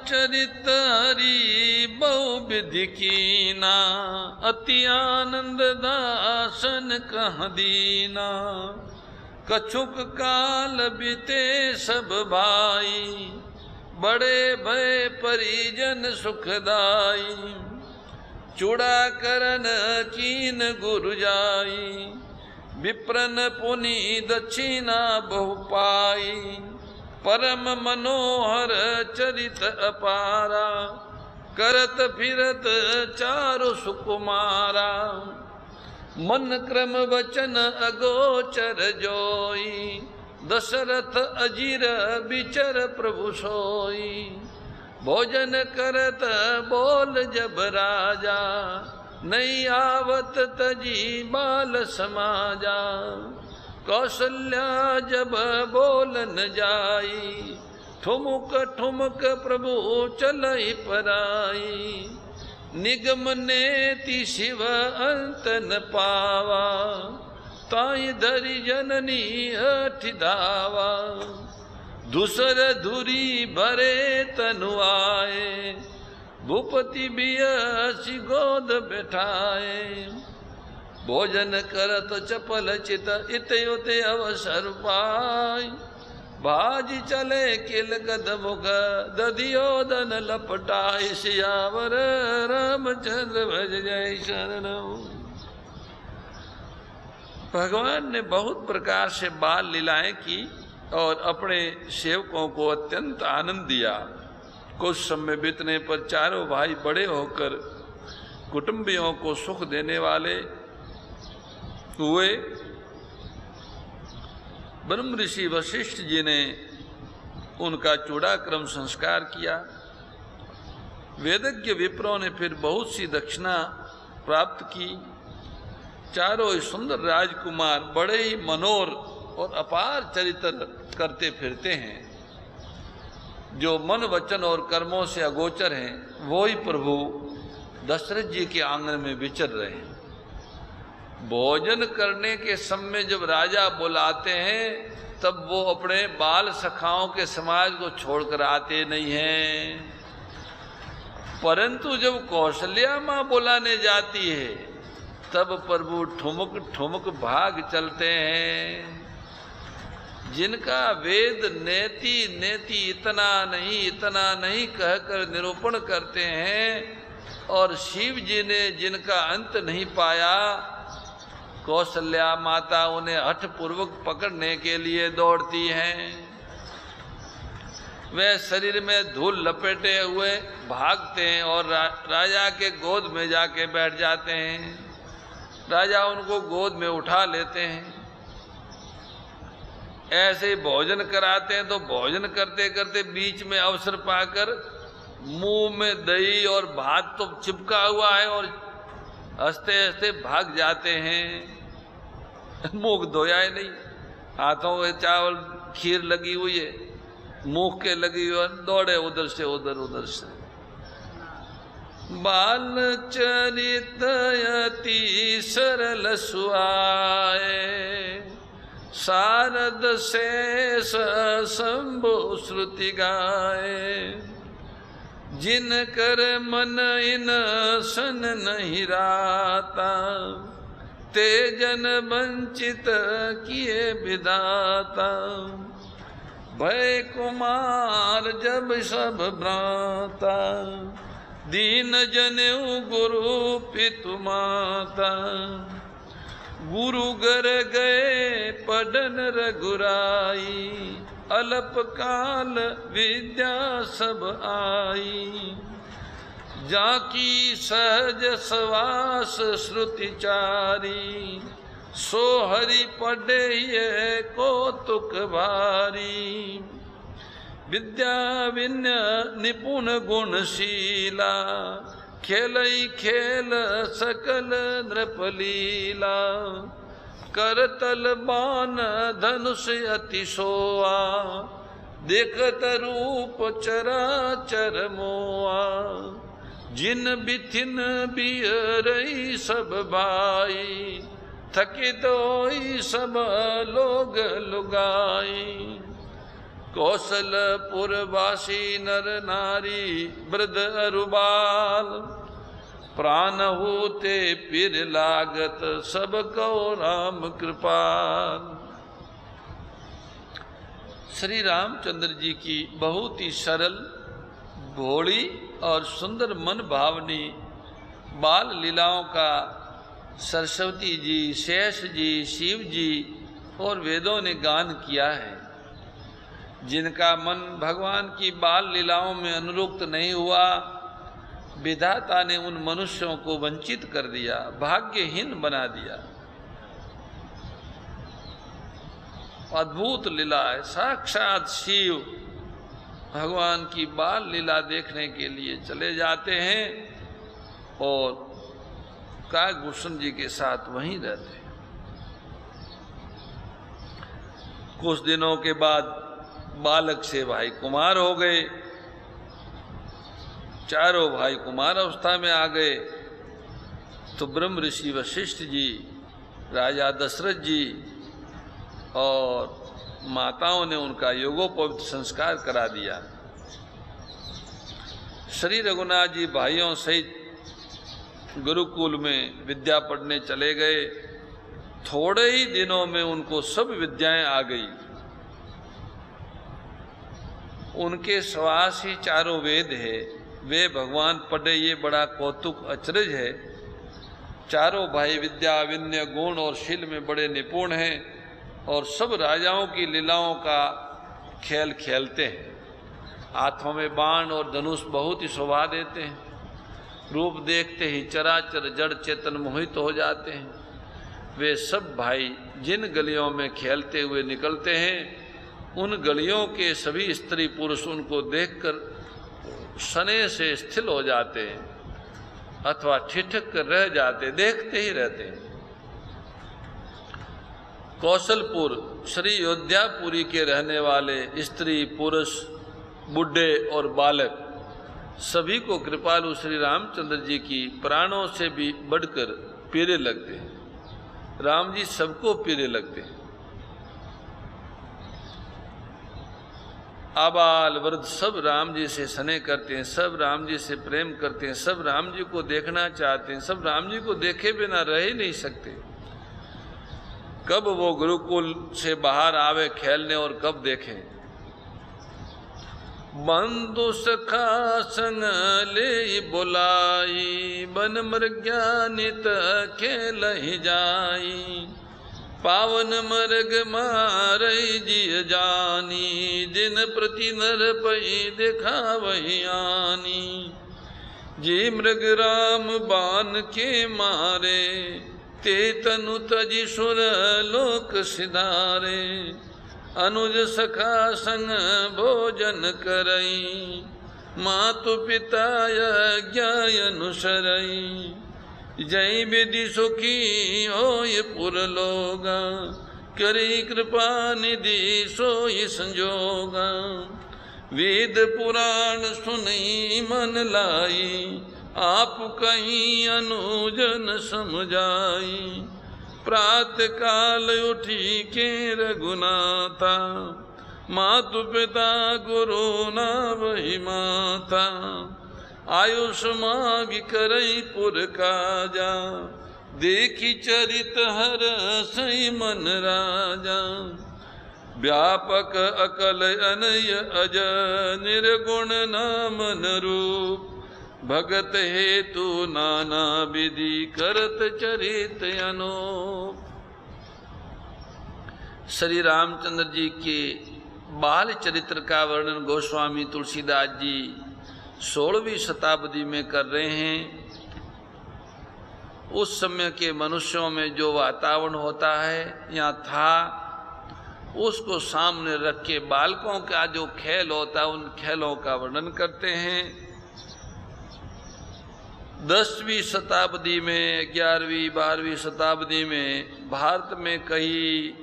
चरित हरि बहु विधि कीना, अति आनंद दासन कह दीना। कछुक काल बीते सब भाई, बड़े भय परिजन सुखदाई। चूड़ा करन कीन गुरु जाई, विप्रन पुनि दक्षिणा बहु पाई। परम मनोहर चरित अपारा, करत फिरत चारु सुकुमारा। मन क्रम वचन अगोचर जोई, दशरथ अजीर बिचर प्रभु सोई। भोजन करत बोल जब राजा, नहीं आवत तजी बाल समाजा। कौशल्या जब बोलन जाई, ठुमुक ठुमुक प्रभु चलई पराई। निगम नेति शिव अंत न पावा, ताई धरि जननी हठ धावा। दूसर धुरी भरे तनु आए, भूपति बियसी गोद बैठाए। भोजन करत चपल चित, इत उत अवसर पाई। भाजी चले किल गद मुख, दधियोदन लपटाई। सियावर रामचंद्र भज जय शरण। भगवान ने बहुत प्रकार से बाल लीलाएं की और अपने सेवकों को अत्यंत आनंद दिया। कुछ समय बीतने पर चारों भाई बड़े होकर कुटुंबियों को सुख देने वाले हुए। ब्रह्म ऋषि वशिष्ठ जी ने उनका चूड़ाक्रम संस्कार किया। वेदज्ञ विप्रों ने फिर बहुत सी दक्षिणा प्राप्त की। चारों सुंदर राजकुमार बड़े ही मनोहर और अपार चरित्र करते फिरते हैं। जो मन वचन और कर्मों से अगोचर हैं, वो ही प्रभु दशरथ जी के आंगन में विचर रहे हैं। भोजन करने के समय जब राजा बुलाते हैं, तब वो अपने बाल सखाओं के समाज को छोड़कर आते नहीं हैं। परंतु जब कौशल्या माँ बुलाने जाती है, तब प्रभु ठुमक ठुमक भाग चलते हैं। जिनका वेद नेति नेति इतना नहीं कहकर निरूपण करते हैं, और शिव जी ने जिनका अंत नहीं पाया, कौशल्या माता उन्हें हठ पूर्वक पकड़ने के लिए दौड़ती हैं। वे शरीर में धूल लपेटे हुए भागते हैं और राजा के गोद में जाके बैठ जाते हैं। राजा उनको गोद में उठा लेते हैं। ऐसे भोजन कराते हैं तो भोजन करते करते बीच में अवसर पाकर मुंह में दही और भात तो चिपका हुआ है और हंसते हंसते भाग जाते हैं। मुंह धोया ही नहीं, हाथों में चावल खीर लगी हुई है, मुंह के लगी हुई, दौड़े उधर से उधर से। बाल चरित अति सरल सुआए, शारद शेष शंभु श्रुति गाए। जिन कर मन इन सन नहीं राता, तेजन वंचित किए विधाता। भय कुमार जब सब भ्राता, दीन जनेऊ गुरु पितु माता। गुरु घर गए पढ़न रघुराई, अल्प काल विद्या सब आई। जाकी सहज सवास श्रुति चारी, सो हरि पढ़े ये कौतुक भारी। विद्या विन्य निपुण गुणशीला, खेलई खेल सकल नृपलीला। करतल बान धनुष अति सोआ, देखत रूप चराचर मोआ। जिन बिथिन बियरई सब भाई, थकित होई सब लोग लुगाई। कौशलपुरवासी नर नारी वृद्ध अरुबाल, प्राण होते फिर लागत सब को राम कृपाल। श्री रामचंद्र जी की बहुत ही सरल, भोली और सुंदर मन भावनी बाल लीलाओं का सरस्वती जी, शेष जी, शिव जी और वेदों ने गान किया है। जिनका मन भगवान की बाल लीलाओं में अनुरक्त नहीं हुआ, विधाता ने उन मनुष्यों को वंचित कर दिया, भाग्यहीन बना दिया। अद्भुत लीला है। साक्षात शिव भगवान की बाल लीला देखने के लिए चले जाते हैं और काकभूषण जी के साथ वहीं रहते हैं। कुछ दिनों के बाद बालक से भाई कुमार हो गए। चारों भाई कुमार अवस्था में आ गए तो ब्रह्म ऋषि वशिष्ठ जी, राजा दशरथ जी और माताओं ने उनका योगोपवीत संस्कार करा दिया। श्री रघुनाथ जी भाइयों सहित गुरुकुल में विद्या पढ़ने चले गए। थोड़े ही दिनों में उनको सब विद्याएं आ गई। उनके श्वास ही चारों वेद है, वे भगवान पढ़े, ये बड़ा कौतुक अचरज है। चारों भाई विद्या, विनय, गुण और शील में बड़े निपुण हैं और सब राजाओं की लीलाओं का खेल खेलते हैं। हाथों में बाण और धनुष बहुत ही शोभा देते हैं। रूप देखते ही चराचर जड़ चेतन मोहित हो जाते हैं। वे सब भाई जिन गलियों में खेलते हुए निकलते हैं, उन गलियों के सभी स्त्री पुरुष उनको देखकर सने से स्थिर हो जाते हैं अथवा ठिठक कर रह जाते, देखते ही रहते हैं। कौशलपुर श्री अयोध्यापुरी के रहने वाले स्त्री पुरुष, बुढ़े और बालक सभी को कृपालु श्री रामचंद्र जी की प्राणों से भी बढ़कर प्यारे लगते हैं। राम जी सबको प्यारे लगते हैं। आबाल वृद्ध सब राम जी से स्नेह करते हैं, सब राम जी से प्रेम करते हैं, सब राम जी को देखना चाहते हैं, सब राम जी को देखे बिना रह ही नहीं सकते। कब वो गुरुकुल से बाहर आवे खेलने और कब देखें। बंधु सखा संग ले बुलाई, बन मृज्ञानित खेल ही जाई, पावन मर्ग मारई जिय जानी, दिन प्रति नर पई देखा वही आनी, जी मृग राम बान के मारे, ते तनु तजि सुर लोक सिधारे, अनुज सखा संग भोजन करई, मातु पिता यज्ञ अनुसरई, जय विधि सुखी होय पुर लोगा, करी कृपा निधि सोई संजोगा, वेद पुराण सुनई मन लाई, आप कहीं अनुजन समझाई, प्रात काल उठी के रघुनाथा, मातु पिता गुरु ना वही माता, आयुष माग करई पुर काजा, देखी चरित हर सई मन राजा, व्यापक अकल अनय अज, निर्गुण नामन रूप, भगत हेतु नाना विधि करत चरित अनूप। श्री रामचंद्र जी के बाल चरित्र का वर्णन गोस्वामी तुलसीदास जी 16वीं शताब्दी में कर रहे हैं। उस समय के मनुष्यों में जो वातावरण होता है या था, उसको सामने रख के बालकों का जो खेल होता है उन खेलों का वर्णन करते हैं। 10वीं शताब्दी में, 11वीं 12वीं शताब्दी में भारत में कई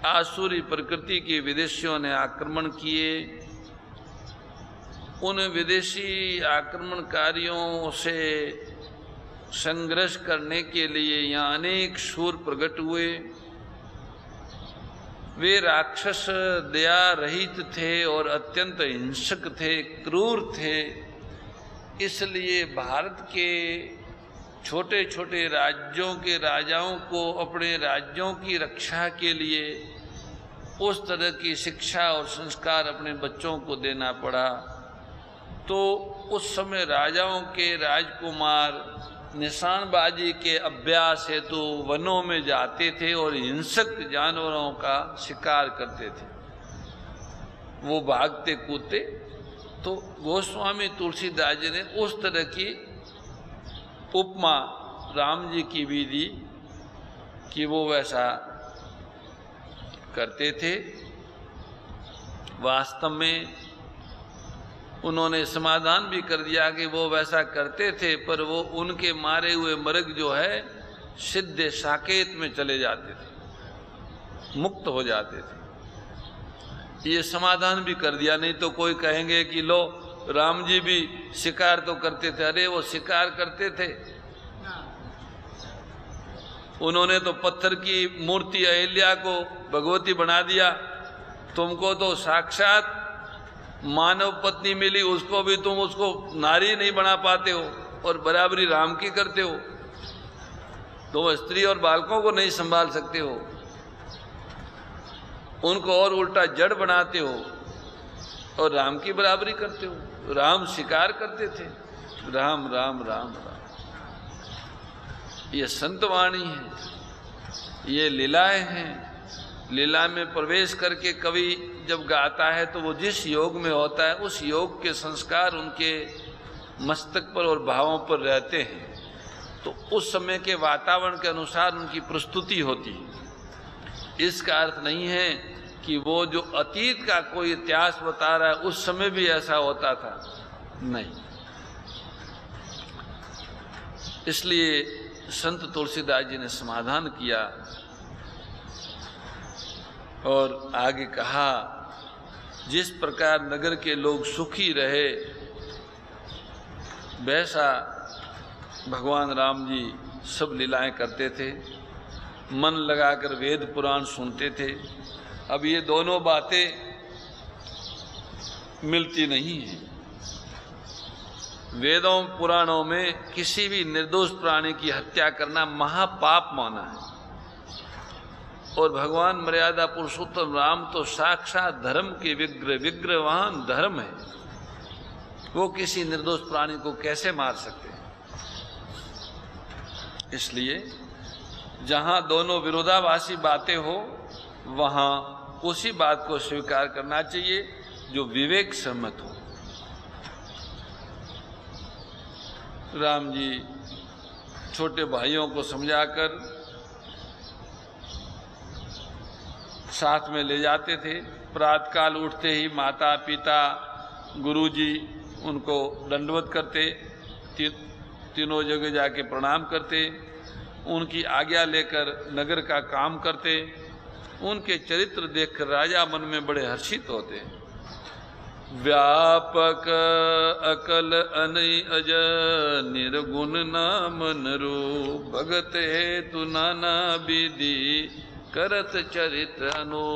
आसुरी प्रकृति के विदेशियों ने आक्रमण किए। उन विदेशी आक्रमणकारियों से संघर्ष करने के लिए यहाँ अनेक शूर प्रकट हुए। वे राक्षस दया रहित थे और अत्यंत हिंसक थे, क्रूर थे। इसलिए भारत के छोटे छोटे राज्यों के राजाओं को अपने राज्यों की रक्षा के लिए उस तरह की शिक्षा और संस्कार अपने बच्चों को देना पड़ा। तो उस समय राजाओं के राजकुमार निशानबाजी के अभ्यास हेतु वनों में जाते थे और हिंसक जानवरों का शिकार करते थे, वो भागते कूदते। तो गोस्वामी तुलसीदास जी ने उस तरह की उपमा राम जी की भी दी कि वो वैसा करते थे। वास्तव में उन्होंने समाधान भी कर दिया कि वो वैसा करते थे, पर वो उनके मारे हुए मृग जो है सिद्ध साकेत में चले जाते थे, मुक्त हो जाते थे। ये समाधान भी कर दिया। नहीं तो कोई कहेंगे कि लो राम जी भी शिकार तो करते थे। अरे वो शिकार करते थे, उन्होंने तो पत्थर की मूर्ति अहिल्या को भगवती बना दिया। तुमको तो साक्षात मानव पत्नी मिली, उसको भी तुम उसको नारी नहीं बना पाते हो और बराबरी राम की करते हो। तुम स्त्री और बालकों को नहीं संभाल सकते हो, उनको और उल्टा जड़ बनाते हो और राम की बराबरी करते हो। राम शिकार करते थे। राम राम राम राम, ये संतवाणी है, ये लीलाएं हैं। लीला में प्रवेश करके कवि जब गाता है तो वो जिस योग में होता है उस योग के संस्कार उनके मस्तक पर और भावों पर रहते हैं। तो उस समय के वातावरण के अनुसार उनकी प्रस्तुति होती है। इसका अर्थ नहीं है कि वो जो अतीत का कोई इतिहास बता रहा है उस समय भी ऐसा होता था, नहीं। इसलिए संत तुलसीदास जी ने समाधान किया और आगे कहा, जिस प्रकार नगर के लोग सुखी रहे वैसा भगवान राम जी सब लीलाएं करते थे, मन लगाकर वेद पुराण सुनते थे। अब ये दोनों बातें मिलती नहीं हैं। वेदों पुराणों में किसी भी निर्दोष प्राणी की हत्या करना महापाप माना है और भगवान मर्यादा पुरुषोत्तम राम तो साक्षात धर्म के विग्रहवान धर्म है। वो किसी निर्दोष प्राणी को कैसे मार सकते हैं? इसलिए जहां दोनों विरोधाभासी बातें हो वहां उसी बात को स्वीकार करना चाहिए जो विवेक सम्मत हो। राम जी छोटे भाइयों को समझाकर साथ में ले जाते थे। प्रातःकाल उठते ही माता पिता गुरुजी उनको दंडवत करते, तीनों जगह जाके प्रणाम करते, उनकी आज्ञा लेकर नगर का काम करते। उनके चरित्र देखकर राजा मन में बड़े हर्षित होते। व्यापक अकल अनय अज निर्गुण नाम नरो भगत हेतु नाना विधि करत चरित्र अनो।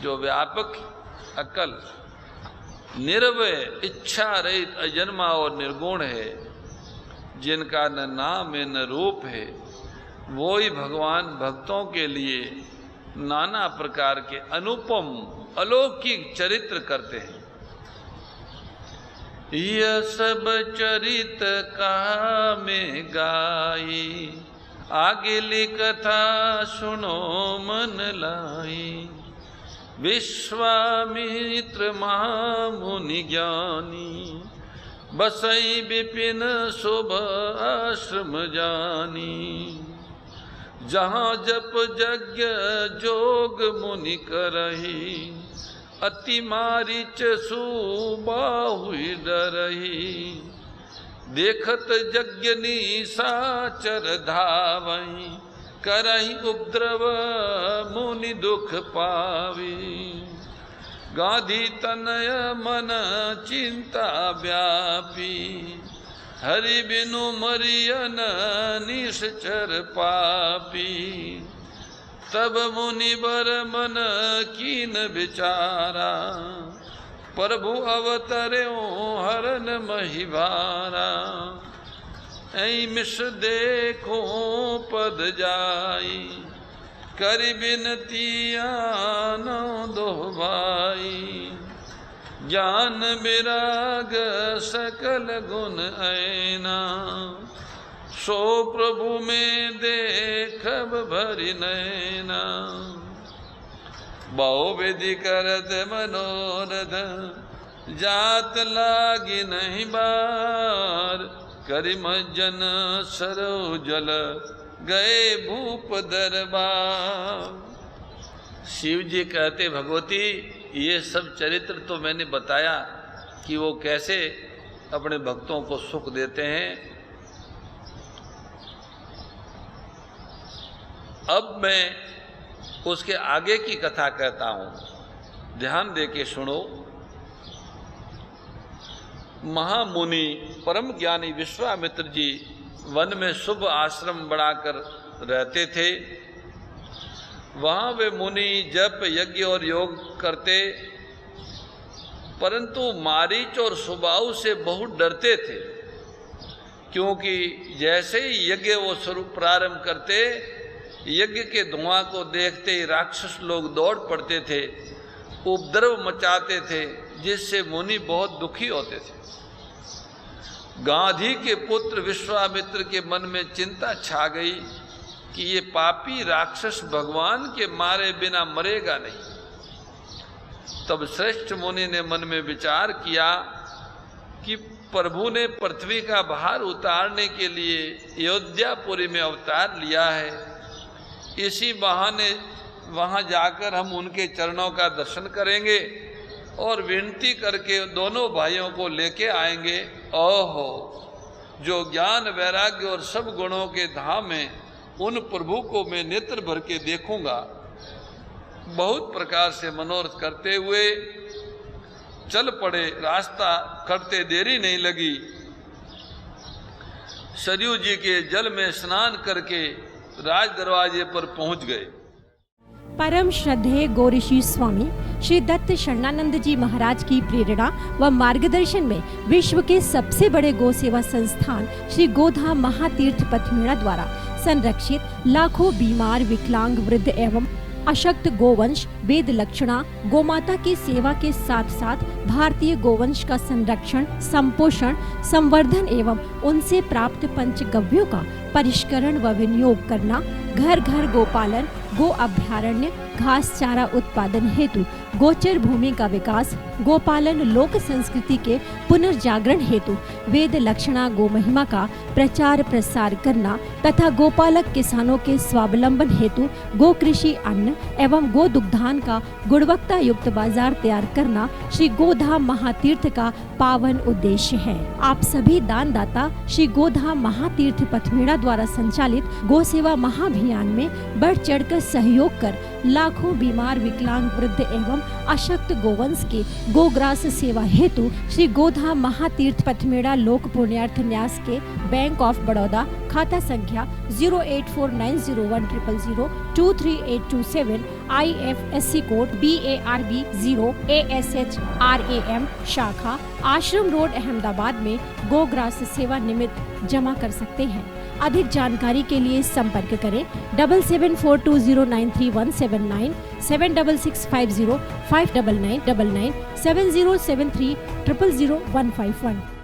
जो व्यापक अकल निर्वय इच्छा रहित अजन्मा और निर्गुण है, जिनका न नाम है न रूप है, वो ही भगवान भक्तों के लिए नाना प्रकार के अनुपम अलौकिक चरित्र करते हैं। यह सब चरित कहा में गाई, आगे लिखता सुनो मन लाई। विश्वामित्र महामुनि ज्ञानी, बसई विपिन शुभ आश्रम जानी। जहाँ जप यज्ञ जोग मुनि करही, अति मारीच सुबाहु डरही। देखत यज्ञ निशाचर धावई, करही उपद्रव मुनि दुख पावी। गांधी तनय मन चिंता व्यापी, हरि बिनु मरियन निश्चर पापी। तब मुनिवर मन कीन विचारा, प्रभु अवतर्यो हरन महिवारा। ऐ मिश देखो पद जाई, करि बिनती आनो दो भाई। ज्ञान विराग सकल गुण ऐना, सो प्रभु में देखब भरि नैना। बहु विधि करत मनोरथ, जात लागी नहीं बार। करिम जन सरो जल, गए भूप दरबार। शिव जी कहते भगवती ये सब चरित्र तो मैंने बताया कि वो कैसे अपने भक्तों को सुख देते हैं। अब मैं उसके आगे की कथा कहता हूं, ध्यान दे के सुनो। महामुनि परम ज्ञानी विश्वामित्र जी वन में शुभ आश्रम बनाकर रहते थे। वहाँ वे मुनि जप यज्ञ और योग करते, परंतु मारीच और सुबाहु से बहुत डरते थे, क्योंकि जैसे ही यज्ञ वो शुरू प्रारंभ करते, यज्ञ के धुआं को देखते ही राक्षस लोग दौड़ पड़ते थे, उपद्रव मचाते थे, जिससे मुनि बहुत दुखी होते थे। गांधी के पुत्र विश्वामित्र के मन में चिंता छा गई कि ये पापी राक्षस भगवान के मारे बिना मरेगा नहीं। तब श्रेष्ठ मुनि ने मन में विचार किया कि प्रभु ने पृथ्वी का भार उतारने के लिए अयोध्यापुरी में अवतार लिया है, इसी बहाने वहां जाकर हम उनके चरणों का दर्शन करेंगे और विनती करके दोनों भाइयों को लेके आएंगे। ओहो, जो ज्ञान वैराग्य और सब गुणों के धाम हैं, उन प्रभु को मैं नेत्र भर के देखूंगा। बहुत प्रकार से मनोरथ करते हुए चल पड़े। रास्ता करते देरी नहीं लगी। सरयू जी के जल में स्नान करके राज दरवाजे पर पहुंच गए। परम श्रद्धेय गौरीशी स्वामी श्री दत्त शरणानंद जी महाराज की प्रेरणा व मार्गदर्शन में विश्व के सबसे बड़े गौ सेवा संस्थान श्री गोधाम महातीर्थ पथमेड़ा द्वारा संरक्षित लाखों बीमार, विकलांग, वृद्ध एवं अशक्त गोवंश वेद लक्षणा गोमाता की सेवा के साथ साथ भारतीय गोवंश का संरक्षण, संपोषण, संवर्धन एवं उनसे प्राप्त पंचगव्यों का परिष्करण व विनियोग करना, घर घर गोपालन, गो अभ्यारण्य, घास चारा उत्पादन हेतु गोचर भूमि का विकास, गोपालन लोक संस्कृति के पुनर्जागरण हेतु वेद लक्षणा गो महिमा का प्रचार प्रसार करना तथा गोपालक किसानों के स्वावलंबन हेतु गो कृषि अन्न एवं गो दुग्धान का गुणवत्ता युक्त बाजार तैयार करना श्री गोधाम महातीर्थ का पावन उद्देश्य है। आप सभी दानदाता श्री गोधाम महातीर्थ पथमेड़ा द्वारा संचालित गो सेवा महाअभियान में बढ़ चढ़कर सहयोग कर लाखों बीमार, विकलांग, वृद्ध एवं अशक्त गोवंश के गोग्रास सेवा हेतु श्री गोधाम महातीर्थ पथमेड़ा लोक पुण्यार्थ न्यास के बैंक ऑफ बड़ौदा खाता संख्या 0849010002387 IFSC कोड BARB 0 ASHRAM शाखा आश्रम रोड अहमदाबाद में गोग्रास सेवा निमित्त जमा कर सकते हैं। अधिक जानकारी के लिए संपर्क करें 7742093179 7665059999 7073000151।